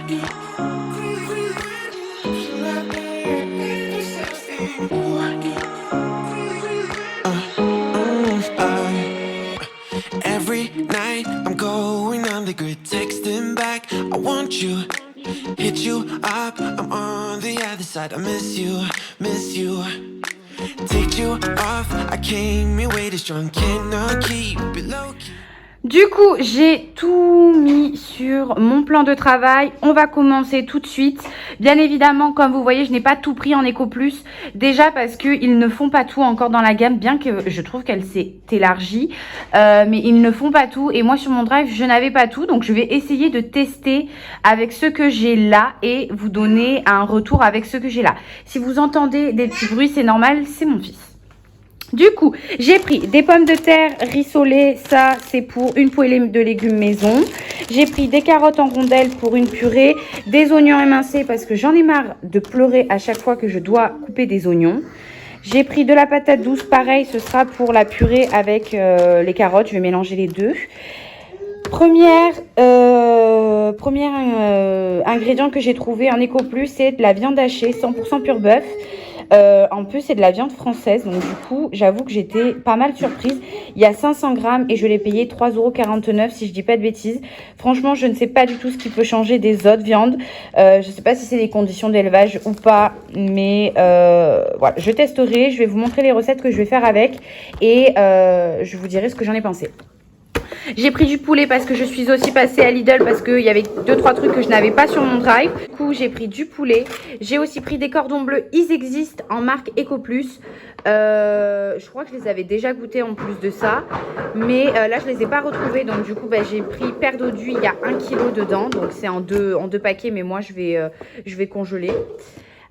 Every night I'm going on the grid, texting back. I want you, hit you up. I'm on the other side. I miss you, miss you. Take you off. I came here way too strong. Cannot keep it low key. Du coup, j'ai tout mis sur mon plan de travail. On va commencer tout de suite. Bien évidemment, comme vous voyez, je n'ai pas tout pris en Eco Plus. Déjà parce qu'ils ne font pas tout encore dans la gamme, bien que je trouve qu'elle s'est élargie. Mais ils ne font pas tout. Et moi, sur mon drive, je n'avais pas tout. Donc, je vais essayer de tester avec ce que j'ai là et vous donner un retour avec ce que j'ai là. Si vous entendez des petits bruits, c'est normal, c'est mon fils. Du coup, j'ai pris des pommes de terre rissolées, ça c'est pour une poêlée de légumes maison. J'ai pris des carottes en rondelles pour une purée, des oignons émincés parce que j'en ai marre de pleurer à chaque fois que je dois couper des oignons. J'ai pris de la patate douce, pareil, ce sera pour la purée avec les carottes, je vais mélanger les deux. Premier ingrédient que j'ai trouvé en Eco Plus, c'est de la viande hachée 100% pur bœuf. En plus, c'est de la viande française. Donc, du coup, j'avoue que j'étais pas mal surprise. Il y a 500 grammes et je l'ai payé 3,49 € si je dis pas de bêtises. Franchement, je ne sais pas du tout ce qui peut changer des autres viandes. Je ne sais pas si c'est des conditions d'élevage ou pas. Mais voilà, je testerai. Je vais vous montrer les recettes que je vais faire avec. Et je vous dirai ce que j'en ai pensé. J'ai pris du poulet parce que je suis aussi passée à Lidl parce qu'il y avait 2-3 trucs que je n'avais pas sur mon drive. Du coup, j'ai pris du poulet. J'ai aussi pris des cordons bleus. Ils existent en marque Eco Plus. Je crois que je les avais déjà goûtés en plus de ça. Mais là, je ne les ai pas retrouvés. Donc, du coup, j'ai pris paire d'eau d'huile. Il y a 1 kg dedans. Donc, c'est en deux paquets. Mais moi, je vais congeler.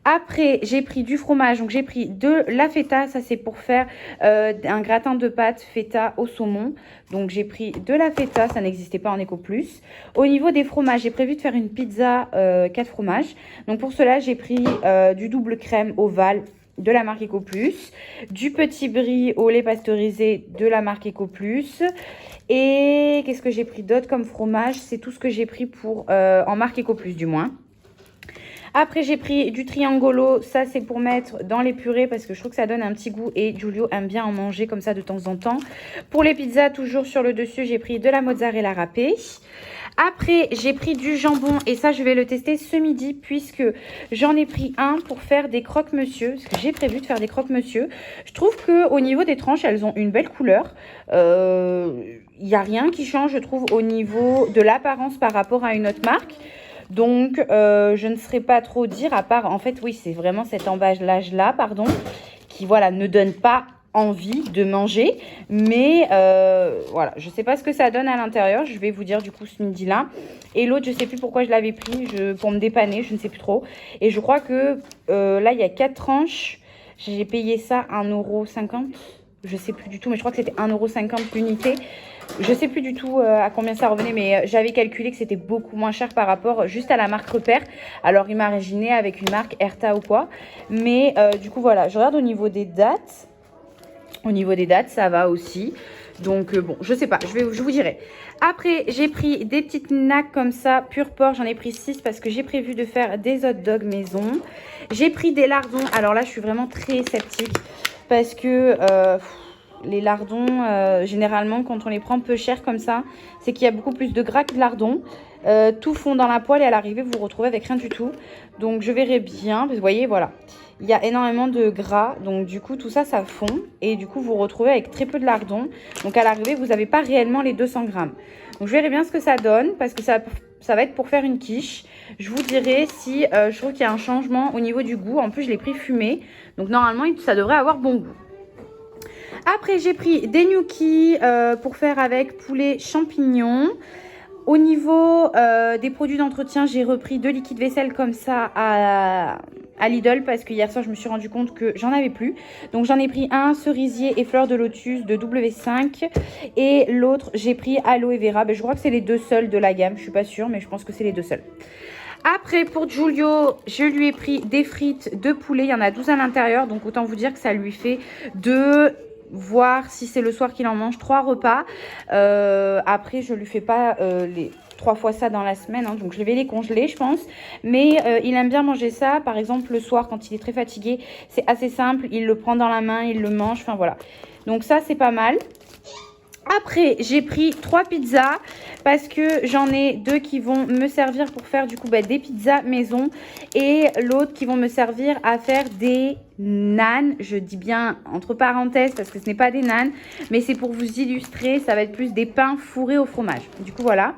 Après, j'ai pris du fromage, donc j'ai pris de la feta, ça c'est pour faire un gratin de pâtes feta au saumon. Donc j'ai pris de la feta, ça n'existait pas en Eco Plus. Au niveau des fromages, j'ai prévu de faire une pizza 4 fromages. Donc pour cela, j'ai pris du double crème ovale de la marque Eco Plus, du petit brie au lait pasteurisé de la marque Eco Plus. Et qu'est-ce que j'ai pris d'autre comme fromage? C'est tout ce que j'ai pris pour en marque Eco Plus du moins. Après, j'ai pris du triangolo. Ça, c'est pour mettre dans les purées parce que je trouve que ça donne un petit goût et Giulio aime bien en manger comme ça de temps en temps. Pour les pizzas, toujours sur le dessus, j'ai pris de la mozzarella râpée. Après, j'ai pris du jambon et ça, je vais le tester ce midi puisque j'en ai pris un pour faire des croque-monsieur. Parce que j'ai prévu de faire des croque-monsieur. Je trouve qu'au niveau des tranches, elles ont une belle couleur. Il n'y a rien qui change, je trouve, au niveau de l'apparence par rapport à une autre marque. Donc, je ne saurais pas trop dire, à part, en fait, oui, c'est vraiment cet emballage-là, pardon, qui, voilà, ne donne pas envie de manger. Mais, voilà, je ne sais pas ce que ça donne à l'intérieur. Je vais vous dire, du coup, ce midi-là. Et l'autre, je ne sais plus pourquoi je l'avais pris, pour me dépanner, je ne sais plus trop. Et je crois que, là, il y a 4 tranches. J'ai payé ça 1,50 €. Je ne sais plus du tout, mais je crois que c'était 1,50 € l'unité. Je ne sais plus du tout à combien ça revenait, mais j'avais calculé que c'était beaucoup moins cher par rapport juste à la marque Repère. Alors, imaginez avec une marque Erta ou quoi. Mais du coup, voilà, je regarde au niveau des dates. Au niveau des dates, ça va aussi. Donc, bon, je sais pas, je vous dirai. Après, j'ai pris des petites knacks comme ça, pur porc. J'en ai pris 6 parce que j'ai prévu de faire des hot dogs maison. J'ai pris des lardons. Alors là, je suis vraiment très sceptique parce que... les lardons, généralement, quand on les prend peu cher comme ça, c'est qu'il y a beaucoup plus de gras que de lardons. Tout fond dans la poêle et à l'arrivée, vous vous retrouvez avec rien du tout. Donc, je verrai bien. Vous voyez, voilà. Il y a énormément de gras. Donc, du coup, tout ça, ça fond. Et du coup, vous vous retrouvez avec très peu de lardons. Donc, à l'arrivée, vous n'avez pas réellement les 200 grammes. Donc, je verrai bien ce que ça donne parce que ça va être pour faire une quiche. Je vous dirai si je trouve qu'il y a un changement au niveau du goût. En plus, je l'ai pris fumé. Donc, normalement, ça devrait avoir bon goût. Après, j'ai pris des gnocchis pour faire avec poulet champignons. Au niveau des produits d'entretien, j'ai repris 2 liquides vaisselle comme ça à Lidl parce que hier soir, je me suis rendu compte que j'en avais plus. Donc, j'en ai pris un cerisier et fleur de lotus de W5 et l'autre, j'ai pris aloe vera. Je crois que c'est les 2 seuls de la gamme. Je suis pas sûre, mais je pense que c'est les 2 seuls. Après, pour Giulio, je lui ai pris des frites de poulet. Il y en a 12 à l'intérieur. Donc, autant vous dire que ça lui fait 2, voir si c'est le soir qu'il en mange 3 repas. Après, je lui fais pas les 3 fois ça dans la semaine, hein, donc je vais les congeler, je pense. Mais il aime bien manger ça. Par exemple, le soir, quand il est très fatigué, c'est assez simple. Il le prend dans la main, il le mange. Enfin, voilà. Donc ça, c'est pas mal. Après, j'ai pris 3 pizzas parce que j'en ai 2 qui vont me servir pour faire du coup des pizzas maison et l'autre qui vont me servir à faire des nanes. Je dis bien entre parenthèses parce que ce n'est pas des nanes, mais c'est pour vous illustrer. Ça va être plus des pains fourrés au fromage. Du coup, voilà.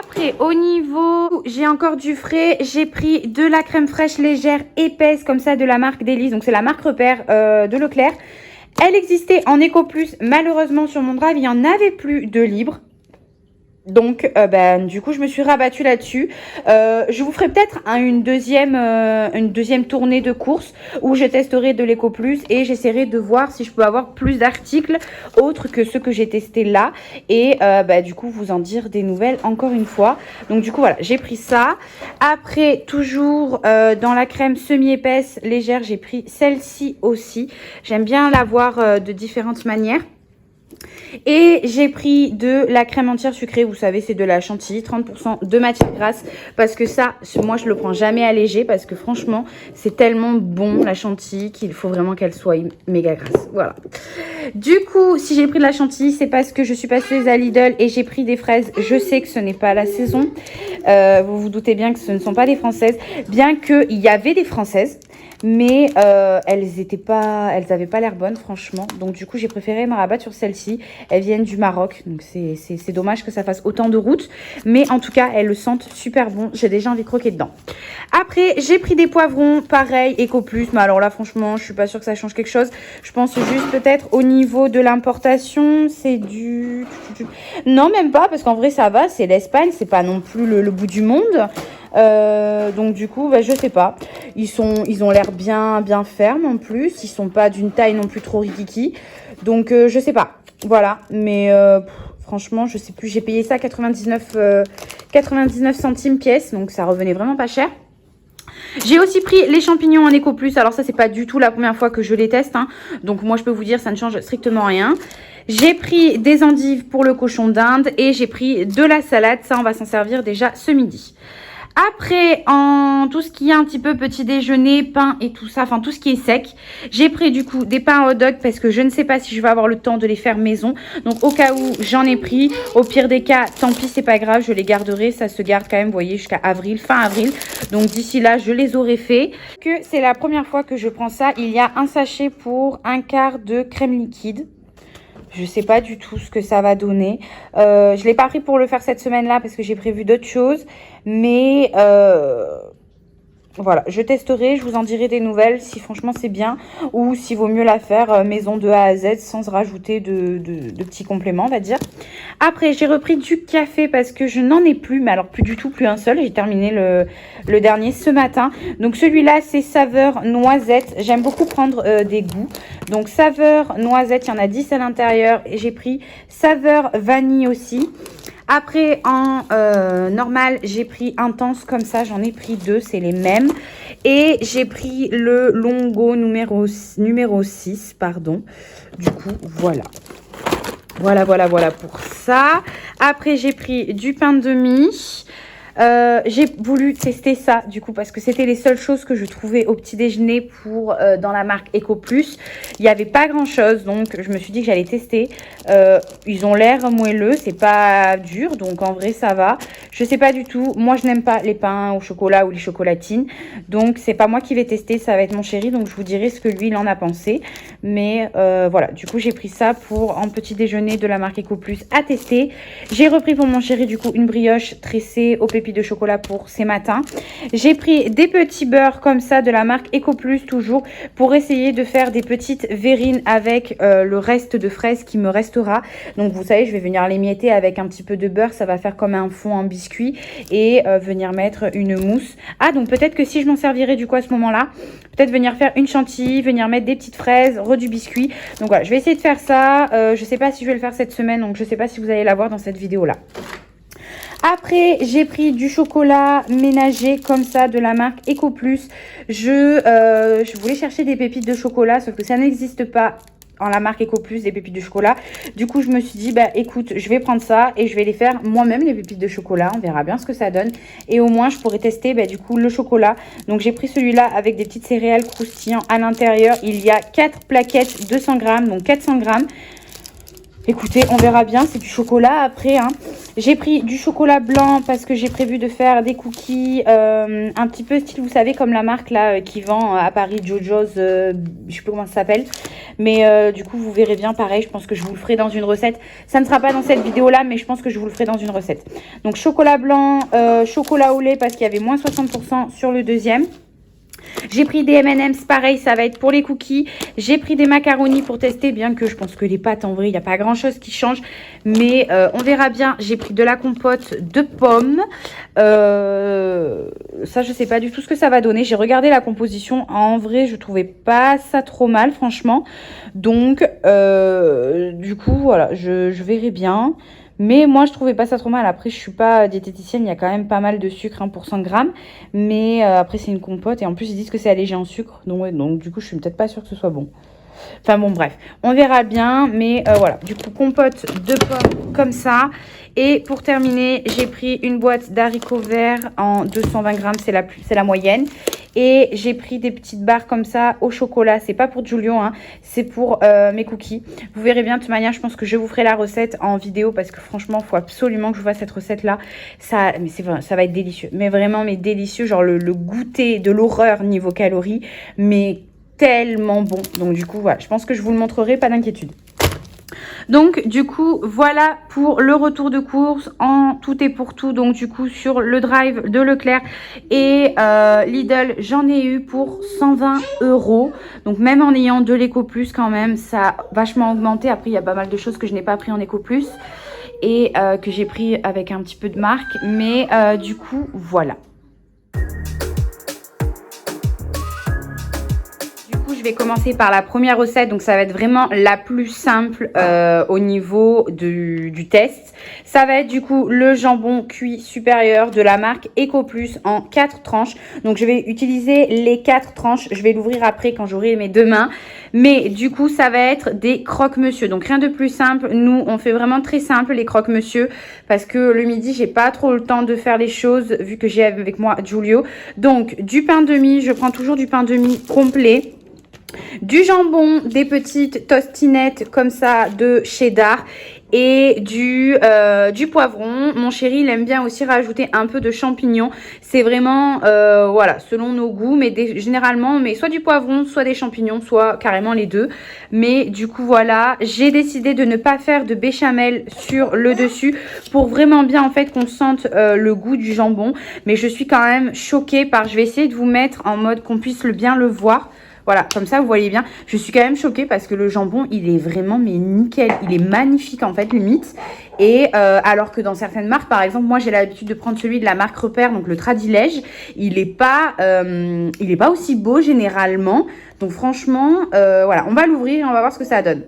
Après, au niveau, j'ai encore du frais. J'ai pris de la crème fraîche légère, épaisse, comme ça, de la marque Délice. Donc, c'est la marque Repère de Leclerc. Elle existait en Eco Plus. Malheureusement, sur mon drive, il n'y en avait plus de libre. Donc, du coup, je me suis rabattue là-dessus. Je vous ferai peut-être une deuxième tournée de course où je testerai de l'Eco Plus et j'essaierai de voir si je peux avoir plus d'articles autres que ceux que j'ai testés là. Et du coup, vous en dire des nouvelles encore une fois. Donc, du coup, voilà, j'ai pris ça. Après, toujours dans la crème semi-épaisse légère, j'ai pris celle-ci aussi. J'aime bien l'avoir de différentes manières. Et j'ai pris de la crème entière sucrée, vous savez, c'est de la chantilly, 30% de matière grasse. Parce que ça, moi, je le prends jamais allégé parce que franchement, c'est tellement bon, la chantilly, qu'il faut vraiment qu'elle soit méga grasse. Voilà. Du coup, si j'ai pris de la chantilly, c'est parce que je suis passée à Lidl et j'ai pris des fraises. Je sais que ce n'est pas la saison. Vous vous doutez bien que ce ne sont pas des françaises. Bien qu'il y avait des françaises. Mais elles avaient pas l'air bonnes franchement. Donc du coup j'ai préféré me rabattre sur celles-ci. Elles viennent du Maroc. Donc c'est dommage que ça fasse autant de route. Mais en tout cas elles le sentent super bon. J'ai déjà envie de croquer dedans. Après j'ai pris des poivrons. Pareil Eco Plus. Mais alors là franchement je suis pas sûre que ça change quelque chose. Je pense juste peut-être au niveau de l'importation. C'est du... Non même pas parce qu'en vrai ça va. C'est l'Espagne. C'est pas non plus le bout du monde. Donc du coup je sais pas, ils ont l'air bien fermes en plus, ils sont pas d'une taille non plus trop rikiki, donc je sais pas, voilà, mais franchement je sais plus, j'ai payé ça 99 centimes pièce, donc ça revenait vraiment pas cher. J'ai aussi pris les champignons en Eco Plus. Alors ça c'est pas du tout la première fois que je les teste, hein. Donc moi je peux vous dire ça ne change strictement rien. J'ai pris des endives pour le cochon d'Inde et j'ai pris de la salade, ça on va s'en servir déjà ce midi. Après, en tout ce qui est un petit peu petit déjeuner, pain et tout ça, enfin tout ce qui est sec, j'ai pris du coup des pains hot dog parce que je ne sais pas si je vais avoir le temps de les faire maison. Donc au cas où j'en ai pris, au pire des cas, tant pis, c'est pas grave, je les garderai. Ça se garde quand même, vous voyez, jusqu'à avril, fin avril. Donc d'ici là, je les aurai fait. Que c'est la première fois que je prends ça. Il y a un sachet pour un quart de crème liquide. Je sais pas du tout ce que ça va donner. Je l'ai pas pris pour le faire cette semaine-là parce que j'ai prévu d'autres choses. Mais voilà, je testerai, je vous en dirai des nouvelles si franchement c'est bien ou s'il vaut mieux la faire maison de A à Z sans rajouter de petits compléments, on va dire. Après, j'ai repris du café parce que je n'en ai plus, mais alors plus du tout, plus un seul. J'ai terminé le dernier ce matin. Donc celui-là, c'est saveur noisette. J'aime beaucoup prendre des goûts. Donc saveur noisette, il y en a 10 à l'intérieur. Et j'ai pris saveur vanille aussi. Après, en normal, j'ai pris intense comme ça. J'en ai pris 2, c'est les mêmes. Et j'ai pris le Longo numéro 6, pardon. Du coup, voilà. Voilà pour ça. Après, j'ai pris du pain de mie. J'ai voulu tester ça du coup parce que c'était les seules choses que je trouvais au petit déjeuner pour dans la marque Eco Plus. Il n'y avait pas grand chose donc je me suis dit que j'allais tester. Ils ont l'air moelleux, c'est pas dur donc en vrai ça va. Je sais pas du tout, moi je n'aime pas les pains au chocolat ou les chocolatines donc c'est pas moi qui vais tester, ça va être mon chéri donc je vous dirai ce que lui il en a pensé. Mais voilà, du coup j'ai pris ça pour un petit déjeuner de la marque Eco Plus à tester. J'ai repris pour mon chéri du coup une brioche tressée au pépites de chocolat pour ces matins. J'ai pris des petits beurres comme ça de la marque Eco Plus toujours pour essayer de faire des petites verrines avec le reste de fraises qui me restera. Donc vous savez, je vais venir l'émietter avec un petit peu de beurre, ça va faire comme un fond en biscuit et venir mettre une mousse. Ah donc peut-être que si je m'en servirai du coup à ce moment-là, peut-être venir faire une chantilly, venir mettre des petites fraises, du biscuit. Donc voilà, je vais essayer de faire ça. Je sais pas si je vais le faire cette semaine, donc je sais pas si vous allez la voir dans cette vidéo-là. Après, j'ai pris du chocolat ménager comme ça de la marque Eco Plus. Je voulais chercher des pépites de chocolat, sauf que ça n'existe pas en la marque Eco Plus, des pépites de chocolat. Du coup, je me suis dit, bah écoute, je vais prendre ça et je vais les faire moi-même, les pépites de chocolat. On verra bien ce que ça donne. Et au moins, je pourrais tester bah, du coup le chocolat. Donc, j'ai pris celui-là avec des petites céréales croustillant à l'intérieur. Il y a 4 plaquettes, 200 grammes, donc 400 grammes. Écoutez, on verra bien, c'est du chocolat après. Hein. J'ai pris du chocolat blanc parce que j'ai prévu de faire des cookies un petit peu style, vous savez, comme la marque là qui vend à Paris, Jojo's, je sais plus comment ça s'appelle. Mais du coup, vous verrez bien, pareil, je pense que je vous le ferai dans une recette. Ça ne sera pas dans cette vidéo-là, mais je pense que je vous le ferai dans une recette. Donc, chocolat blanc, chocolat au lait parce qu'il y avait moins 60% sur le deuxième. J'ai pris des M&M's, pareil, ça va être pour les cookies. J'ai pris des macaronis pour tester, bien que je pense que les pâtes, en vrai, il n'y a pas grand-chose qui change. Mais on verra bien. J'ai pris de la compote de pommes. Ça, je ne sais pas du tout ce que ça va donner. J'ai regardé la composition. En vrai, je ne trouvais pas ça trop mal, franchement. Donc, du coup, voilà, je verrai bien. Mais moi, je trouvais pas ça trop mal. Après, je suis pas diététicienne. Il y a quand même pas mal de sucre hein, pour 100 grammes. Mais après, c'est une compote. Et en plus, ils disent que c'est allégé en sucre. Donc, ouais, donc du coup, je suis peut-être pas sûre que ce soit bon. Enfin bon, bref. On verra bien. Mais voilà. Du coup, compote de pommes comme ça. Et pour terminer, j'ai pris une boîte d'haricots verts en 220 grammes. C'est la moyenne. Et j'ai pris des petites barres comme ça au chocolat. C'est pas pour Giulio, hein, c'est pour mes cookies. Vous verrez bien, de toute manière, je pense que je vous ferai la recette en vidéo parce que franchement, il faut absolument que je vous fasse cette recette-là. Mais c'est vrai, ça va être délicieux. Mais vraiment, mais délicieux. Genre le goûter de l'horreur niveau calories. Mais tellement bon. Donc du coup, voilà, je pense que je vous le montrerai, pas d'inquiétude. Donc du coup voilà pour le retour de course en tout et pour tout. Donc du coup sur le drive de Leclerc et Lidl, j'en ai eu pour 120 €. Donc même en ayant de l'Eco Plus quand même, ça a vachement augmenté. Après il y a pas mal de choses que je n'ai pas pris en Eco Plus et que j'ai pris avec un petit peu de marque. Mais du coup voilà. Je vais commencer par la première recette, donc ça va être vraiment la plus simple au niveau du test. Ça va être du coup le jambon cuit supérieur de la marque Eco Plus en 4 tranches. Donc je vais utiliser les 4 tranches, je vais l'ouvrir après quand j'aurai mes deux mains. Mais du coup ça va être des croque-monsieur, donc rien de plus simple. Nous on fait vraiment très simple les croque-monsieur parce que le midi j'ai pas trop le temps de faire les choses vu que j'ai avec moi Giulio. Donc du pain de mie, je prends toujours du pain de mie complet. Du jambon, des petites tostinettes comme ça de cheddar et du poivron. Mon chéri, il aime bien aussi rajouter un peu de champignons. C'est vraiment, voilà, selon nos goûts, mais généralement, mais soit du poivron, soit des champignons, soit carrément les deux. Mais du coup, voilà, j'ai décidé de ne pas faire de béchamel sur le dessus pour vraiment bien, en fait, qu'on sente le goût du jambon. Mais je suis quand même choquée par, je vais essayer de vous mettre en mode qu'on puisse bien le voir. Voilà, comme ça, vous voyez bien. Je suis quand même choquée parce que le jambon, il est vraiment, mais nickel. Il est magnifique, en fait, limite. Et alors que dans certaines marques, par exemple, moi, j'ai l'habitude de prendre celui de la marque Repère, donc le Tradilège. Il n'est pas aussi beau, généralement. Donc, franchement, voilà, on va l'ouvrir et on va voir ce que ça donne.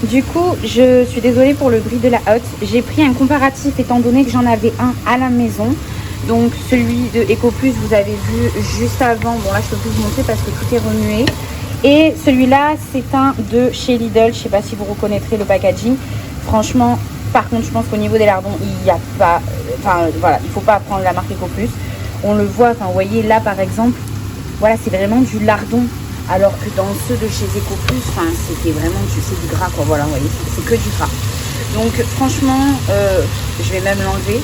Du coup, je suis désolée pour le bruit de la hotte. J'ai pris un comparatif étant donné que j'en avais un à la maison. Donc celui de EcoPlus, vous avez vu juste avant. Bon là, je peux plus vous montrer parce que tout est remué. Et celui-là, c'est un de chez Lidl. Je ne sais pas si vous reconnaîtrez le packaging. Franchement, par contre, je pense qu'au niveau des lardons, il n'y a pas... Enfin, voilà, il ne faut pas prendre la marque EcoPlus. On le voit, enfin, vous voyez, là, par exemple, voilà, c'est vraiment du lardon. Alors que dans ceux de chez EcoPlus, enfin, c'était vraiment c'est du gras, quoi. Voilà, vous voyez, c'est que du gras. Donc, franchement, je vais même l'enlever.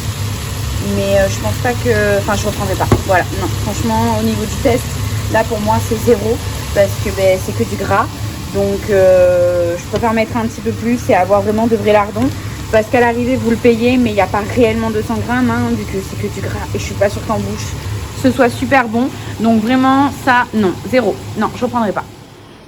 Mais je pense pas que... Enfin, je ne reprendrai pas. Voilà, non, franchement, au niveau du test, là, pour moi, c'est 0. Parce que ben, c'est que du gras. Donc, je préfère mettre un petit peu plus et avoir vraiment de vrais lardons. Parce qu'à l'arrivée, vous le payez, mais il n'y a pas réellement 200 grammes, hein, vu que c'est que du gras. Et je suis pas sûre qu'en bouche, ce soit super bon. Donc, vraiment, ça, non, 0. Non, je ne reprendrai pas.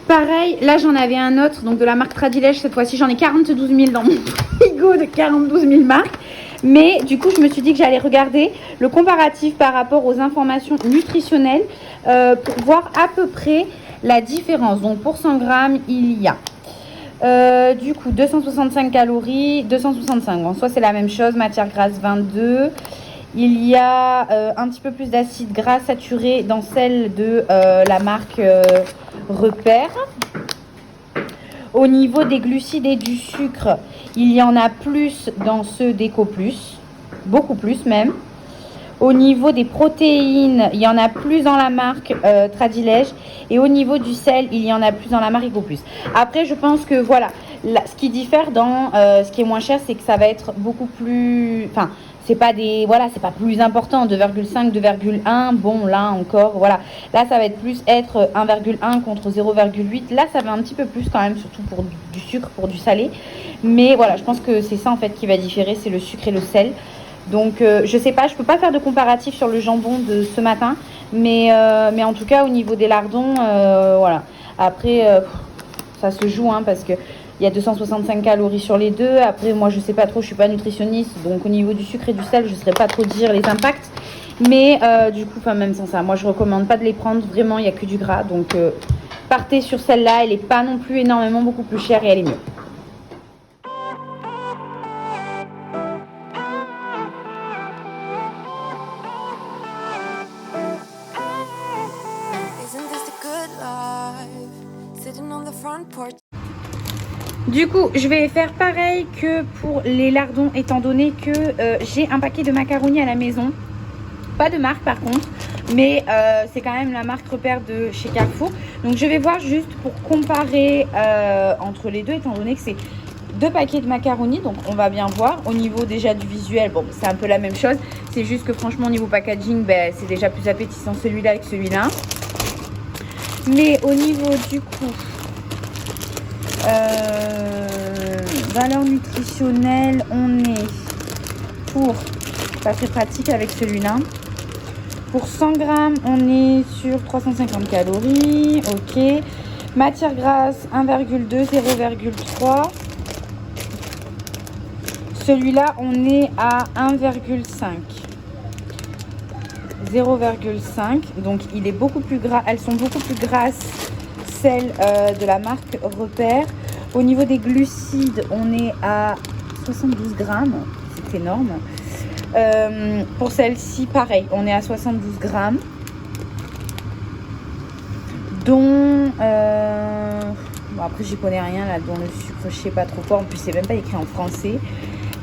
Pareil, là, j'en avais un autre, donc de la marque Tradilège. Cette fois-ci, j'en ai 42 000 dans mon frigo de 42 000 marques. Mais du coup, je me suis dit que j'allais regarder le comparatif par rapport aux informations nutritionnelles pour voir à peu près la différence. Donc, pour 100 grammes, il y a du coup 265 calories, 265. Bon, soit c'est la même chose, matière grasse 22. Il y a un petit peu plus d'acide gras saturé dans celle de la marque Repère. Au niveau des glucides et du sucre, il y en a plus dans ceux d'EcoPlus, beaucoup plus même. Au niveau des protéines, il y en a plus dans la marque Tradilège. Et au niveau du sel, il y en a plus dans la marque EcoPlus. Après, je pense que voilà, là, ce qui diffère dans ce qui est moins cher, c'est que ça va être beaucoup plus... Enfin, c'est pas des... Voilà, c'est pas plus important. 2,5, 2,1. Bon, là encore, voilà. Là, ça va être plus être 1,1 contre 0,8. Là, ça va un petit peu plus quand même, surtout pour du sucre, pour du salé. Mais voilà, je pense que c'est ça en fait qui va différer, c'est le sucre et le sel. Donc, je sais pas, je peux pas faire de comparatif sur le jambon de ce matin. Mais en tout cas, au niveau des lardons, voilà. Après, ça se joue, hein, parce que il y a 265 calories sur les deux. Après, moi, je sais pas trop, je suis pas nutritionniste. Donc, au niveau du sucre et du sel, je ne saurais pas trop dire les impacts. Mais du coup, enfin, même sans ça, moi, je recommande pas de les prendre. Vraiment, il n'y a que du gras. Donc, partez sur celle-là. Elle n'est pas non plus énormément beaucoup plus chère et elle est mieux. Du coup, je vais faire pareil que pour les lardons, étant donné que j'ai un paquet de macaronis à la maison. Pas de marque par contre, mais c'est quand même la marque Repère de chez Carrefour. Donc je vais voir juste pour comparer entre les deux, étant donné que c'est deux paquets de macaronis. Donc on va bien voir. Au niveau déjà du visuel, bon, c'est un peu la même chose. C'est juste que franchement, au niveau packaging, ben, c'est déjà plus appétissant celui-là que celui-là. Mais au niveau du coup... valeur nutritionnelle, on est pour, pas très pratique avec celui-là. Pour 100 grammes, on est sur 350 calories. Ok. Matière grasse, 1,2, 0,3. Celui-là, on est à 1,5. 0,5. Donc, il est beaucoup plus gras. Elles sont beaucoup plus grasses, celles de la marque Repère. Au niveau des glucides, on est à 72 grammes. C'est énorme. Pour celle-ci, pareil, on est à 72 grammes. Dont... bon, après, j'y connais rien, là, dont le sucre, je sais pas trop quoi. En plus, c'est même pas écrit en français.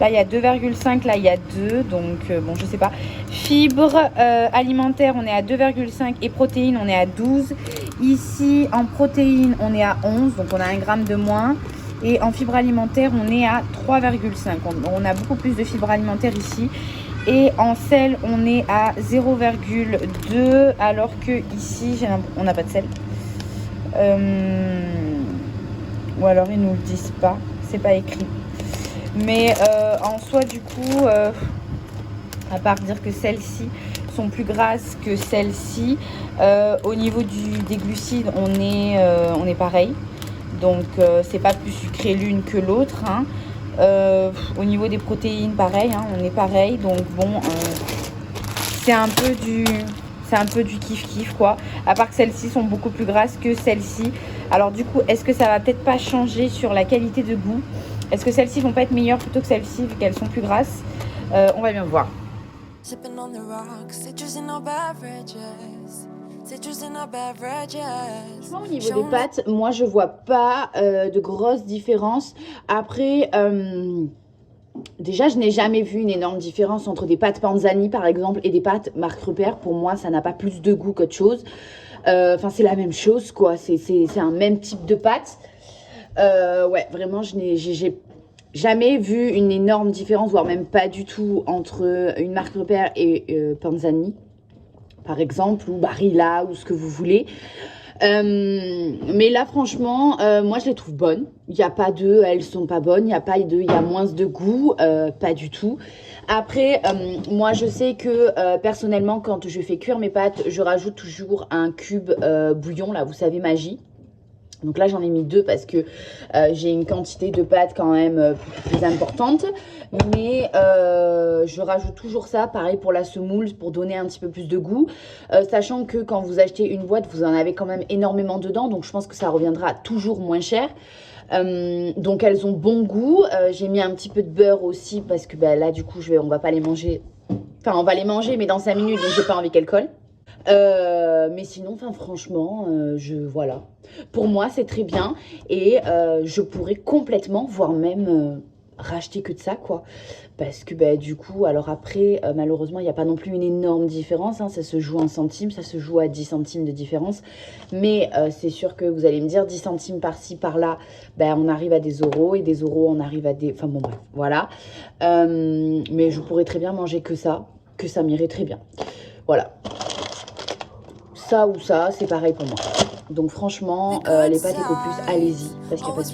Là, il y a 2,5. Là, il y a 2. Donc, bon, je sais pas. Fibres alimentaires, on est à 2,5. Et protéines, on est à 12. Ici, en protéines, on est à 11. Donc, on a 1 gramme de moins. Et en fibres alimentaires, on est à 3,5. On a beaucoup plus de fibres alimentaires ici. Et en sel, on est à 0,2. Alors que ici, on n'a pas de sel. Ou alors, ils nous le disent pas. C'est pas écrit. Mais en soi, du coup, à part dire que celles-ci sont plus grasses que celles-ci, au niveau des glucides, on est pareil. Donc, c'est pas plus sucré l'une que l'autre. Hein. Au niveau des protéines, pareil, hein, on est pareil. Donc, bon, c'est un peu du kiff-kiff, quoi. À part que celles-ci sont beaucoup plus grasses que celles-ci. Alors du coup, est-ce que ça va peut-être pas changer sur la qualité de goût? Est-ce que celles-ci vont pas être meilleures plutôt que celles-ci vu qu'elles sont plus grasses? On va bien voir. Sipping on the rocks, citrus in our beverages. Citrus in our beverages. Franchement, au niveau des pâtes, moi je vois pas de grosses différences. Après, déjà, je n'ai jamais vu une énorme différence entre des pâtes Panzani par exemple et des pâtes Marc Repère. Pour moi, ça n'a pas plus de goût qu'autre chose. Enfin, c'est la même chose, quoi. C'est un même type de pâte. Ouais, vraiment, j'ai jamais vu une énorme différence, voire même pas du tout, entre une Marc Repère et Panzani, par exemple, ou Barilla, ou ce que vous voulez. Mais là, franchement, moi, je les trouve bonnes. Il n'y a pas de, elles sont pas bonnes. Il y a pas de, il y a moins de goût, pas du tout. Après, moi, je sais que personnellement, quand je fais cuire mes pâtes, je rajoute toujours un cube bouillon, là, vous savez, Magie. Donc là, j'en ai mis 2 parce que j'ai une quantité de pâtes quand même plus importante. Mais je rajoute toujours ça, pareil pour la semoule, pour donner un petit peu plus de goût. Sachant que quand vous achetez une boîte, vous en avez quand même énormément dedans. Donc je pense que ça reviendra toujours moins cher. Donc elles ont bon goût. J'ai mis un petit peu de beurre aussi parce que là, du coup, on va pas les manger. Enfin, on va les manger, mais dans 5 minutes, donc j'ai pas envie qu'elles collent. Mais sinon, enfin, franchement, voilà. Pour moi, c'est très bien. Et je pourrais complètement, voire même racheter que de ça, quoi. Parce que du coup, alors après, malheureusement, il n'y a pas non plus une énorme différence. Hein, ça se joue en centimes, ça se joue à 10 centimes de différence. Mais c'est sûr que vous allez me dire 10 centimes par-ci, par-là, on arrive à des euros. Et des euros, on arrive à des... Enfin bon, bref, voilà. Mais je pourrais très bien manger que ça m'irait très bien. Voilà. Ça ou ça, c'est pareil pour moi. Donc franchement, les pâtes EcoPlus, allez-y, parce qu'il n'y a pas de